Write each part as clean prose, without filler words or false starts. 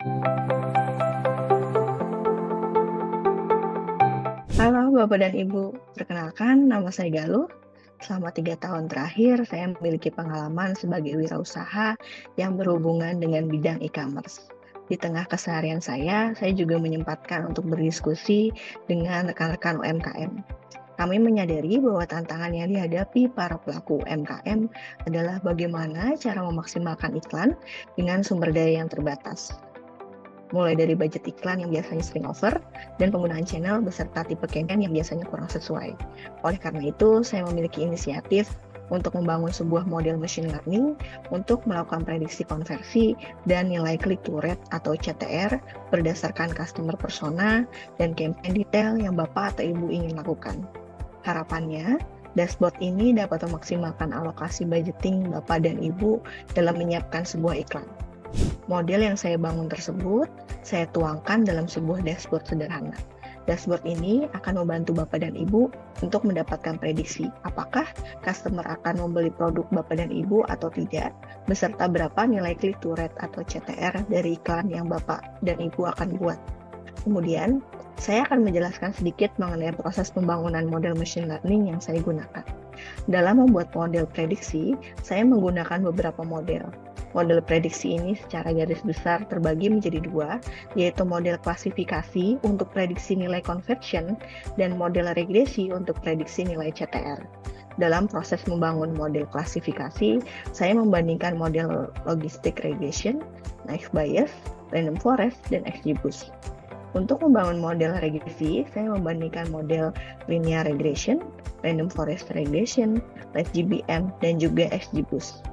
Halo Bapak dan Ibu, perkenalkan nama saya Galuh. Selama 3 tahun terakhir, saya memiliki pengalaman sebagai wirausaha yang berhubungan dengan bidang e-commerce. Di tengah keseharian saya juga menyempatkan untuk berdiskusi dengan rekan-rekan UMKM. Kami menyadari bahwa tantangan yang dihadapi para pelaku UMKM adalah bagaimana cara memaksimalkan iklan dengan sumber daya yang terbatas. Mulai dari budget iklan yang biasanya sering over, dan penggunaan channel beserta tipe campaign yang biasanya kurang sesuai. Oleh karena itu, saya memiliki inisiatif untuk membangun sebuah model machine learning untuk melakukan prediksi konversi dan nilai click to rate atau CTR berdasarkan customer persona dan campaign detail yang Bapak atau Ibu ingin lakukan. Harapannya, dashboard ini dapat memaksimalkan alokasi budgeting Bapak dan Ibu dalam menyiapkan sebuah iklan. Model yang saya bangun tersebut, saya tuangkan dalam sebuah dashboard sederhana. Dashboard ini akan membantu Bapak dan Ibu untuk mendapatkan prediksi apakah customer akan membeli produk Bapak dan Ibu atau tidak, beserta berapa nilai click to rate atau CTR dari iklan yang Bapak dan Ibu akan buat. Kemudian, saya akan menjelaskan sedikit mengenai proses pembangunan model machine learning yang saya gunakan. Dalam membuat model prediksi, saya menggunakan beberapa model. Model prediksi ini secara garis besar terbagi menjadi dua, yaitu model klasifikasi untuk prediksi nilai conversion dan model regresi untuk prediksi nilai CTR. Dalam proses membangun model klasifikasi, saya membandingkan model logistic regression, naive Bayes, random forest, dan XGBoost. Untuk membangun model regresi, saya membandingkan model linear regression, random forest regression, LightGBM, dan juga XGBoost.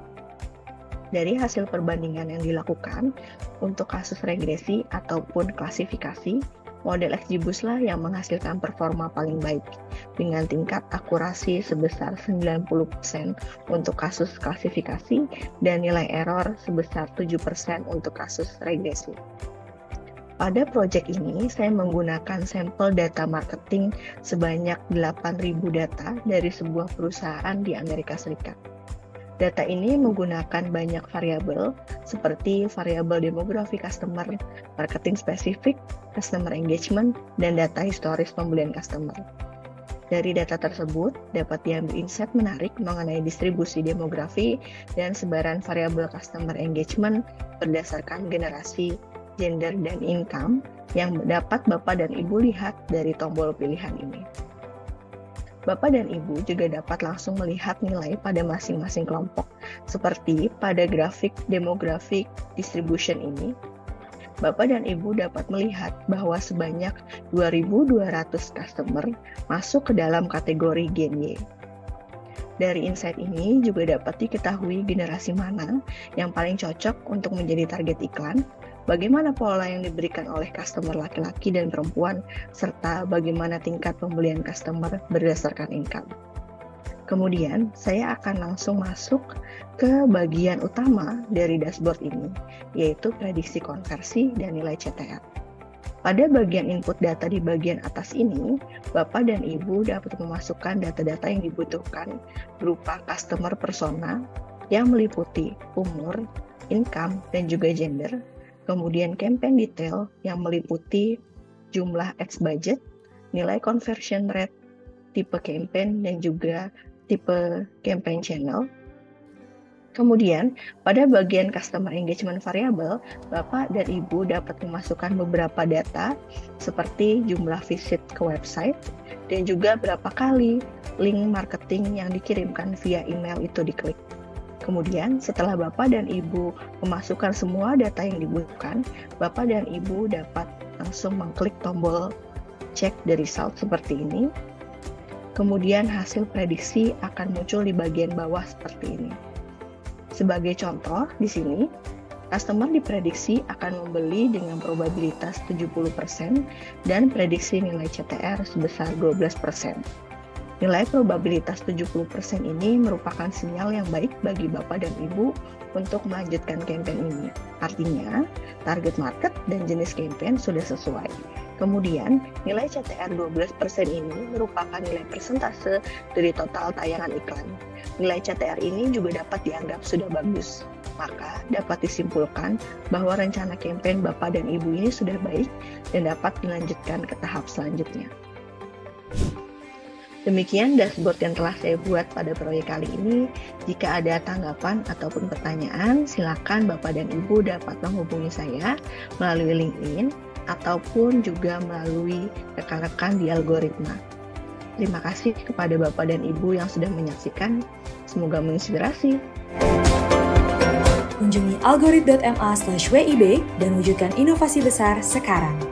Dari hasil perbandingan yang dilakukan untuk kasus regresi ataupun klasifikasi, model XGBoost lah yang menghasilkan performa paling baik dengan tingkat akurasi sebesar 90% untuk kasus klasifikasi dan nilai error sebesar 7% untuk kasus regresi. Pada proyek ini, saya menggunakan sampel data marketing sebanyak 8.000 data dari sebuah perusahaan di Amerika Serikat. Data ini menggunakan banyak variabel seperti variabel demografi customer, marketing spesifik, customer engagement, dan data historis pembelian customer. Dari data tersebut, dapat diambil insight menarik mengenai distribusi demografi dan sebaran variabel customer engagement berdasarkan generasi, gender, dan income yang dapat Bapak dan Ibu lihat dari tombol pilihan ini. Bapak dan Ibu juga dapat langsung melihat nilai pada masing-masing kelompok, seperti pada grafik demographic distribution ini. Bapak dan Ibu dapat melihat bahwa sebanyak 2.200 customer masuk ke dalam kategori Gen Y. Dari insight ini juga dapat diketahui generasi mana yang paling cocok untuk menjadi target iklan, bagaimana pola yang diberikan oleh customer laki-laki dan perempuan, serta bagaimana tingkat pembelian customer berdasarkan income. Kemudian, saya akan langsung masuk ke bagian utama dari dashboard ini, yaitu prediksi konversi dan nilai CTR. Pada bagian input data di bagian atas ini, Bapak dan Ibu dapat memasukkan data-data yang dibutuhkan berupa customer persona yang meliputi umur, income, dan juga gender, kemudian campaign detail yang meliputi jumlah ads budget, nilai conversion rate, tipe campaign, dan juga tipe campaign channel. Kemudian, pada bagian customer engagement variable, Bapak dan Ibu dapat memasukkan beberapa data seperti jumlah visit ke website dan juga berapa kali link marketing yang dikirimkan via email itu diklik. Kemudian, setelah Bapak dan Ibu memasukkan semua data yang dibutuhkan, Bapak dan Ibu dapat langsung mengklik tombol check the result seperti ini. Kemudian hasil prediksi akan muncul di bagian bawah seperti ini. Sebagai contoh, di sini, customer diprediksi akan membeli dengan probabilitas 70% dan prediksi nilai CTR sebesar 12%. Nilai probabilitas 70% ini merupakan sinyal yang baik bagi Bapak dan Ibu untuk melanjutkan campaign ini. Artinya, target market dan jenis campaign sudah sesuai. Kemudian, nilai CTR 12% ini merupakan nilai persentase dari total tayangan iklan. Nilai CTR ini juga dapat dianggap sudah bagus. Maka dapat disimpulkan bahwa rencana campaign Bapak dan Ibu ini sudah baik dan dapat dilanjutkan ke tahap selanjutnya. Demikian dashboard yang telah saya buat pada proyek kali ini. Jika ada tanggapan ataupun pertanyaan, silakan Bapak dan Ibu dapat menghubungi saya melalui LinkedIn ataupun juga melalui rekan-rekan di algoritma. Terima kasih kepada Bapak dan Ibu yang sudah menyaksikan. Semoga menginspirasi. Kunjungi algorit.ma/wib dan wujudkan inovasi besar sekarang.